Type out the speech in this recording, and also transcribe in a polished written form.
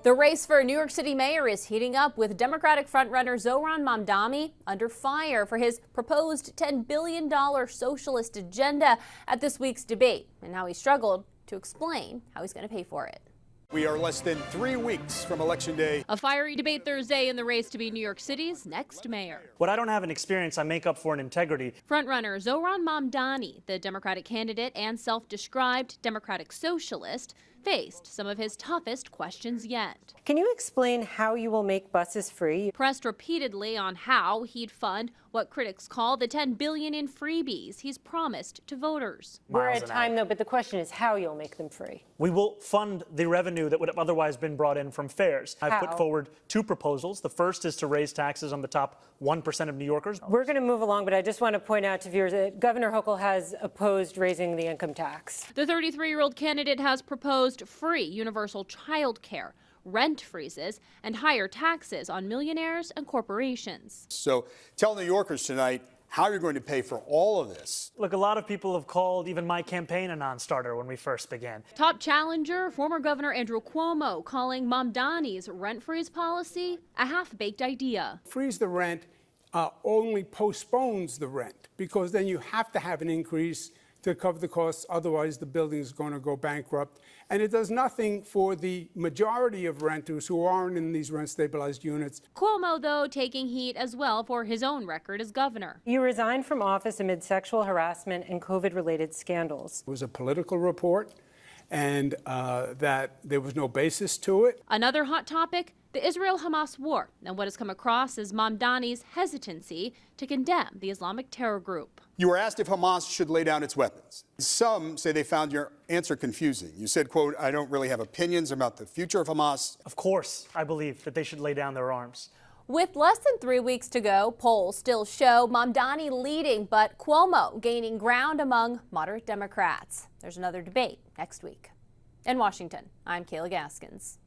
The race for New York City mayor is heating up, with Democratic frontrunner Zohran Mamdani under fire for his proposed $10 billion socialist agenda at this week's debate, and how he struggled to explain how he's going to pay for it. We are less than 3 weeks from Election Day. A fiery debate Thursday in the race to be New York City's next mayor. What I don't have in experience, I make up for in integrity. Frontrunner Zohran Mamdani, the Democratic candidate and self-described Democratic socialist, faced some of his toughest questions yet. Can you explain how you will make buses free? Pressed repeatedly on how he'd fund what critics call the $10 billion in freebies he's promised to voters. We're at time, though, but the question is how you'll make them free. We will fund the revenue that would have otherwise been brought in from fares. I've put forward 2 proposals. The first is to raise taxes on the top 1% of New Yorkers. We're going to move along, but I just want to point out to viewers that Governor Hochul has opposed raising the income tax. The 33-year-old candidate has proposed free universal child care, rent freezes, and higher taxes on millionaires and corporations. So tell New Yorkers tonight how you're going to pay for all of this. Look, a lot of people have called even my campaign a non-starter when we first began. Top challenger, former Governor Andrew Cuomo, calling Mamdani's rent freeze policy a half-baked idea. Freeze the rent only postpones the rent, because then you have to have an increase to cover the costs, otherwise the building is going to go bankrupt. And it does nothing for the majority of renters who aren't in these rent-stabilized units. Cuomo, though, taking heat as well for his own record as governor. You resigned from office amid sexual harassment and COVID-related scandals. It was a political report, and that there was no basis to it. Another hot topic, the Israel-Hamas war, and what has come across as Mamdani's hesitancy to condemn the Islamic terror group. You were asked if Hamas should lay down its weapons. Some say they found your answer confusing. You said, quote, "I don't really have opinions about the future of Hamas." Of course, I believe that they should lay down their arms. With less than 3 weeks to go, polls still show Mamdani leading, but Cuomo gaining ground among moderate Democrats. There's another debate next week. In Washington, I'm Kayla Gaskins.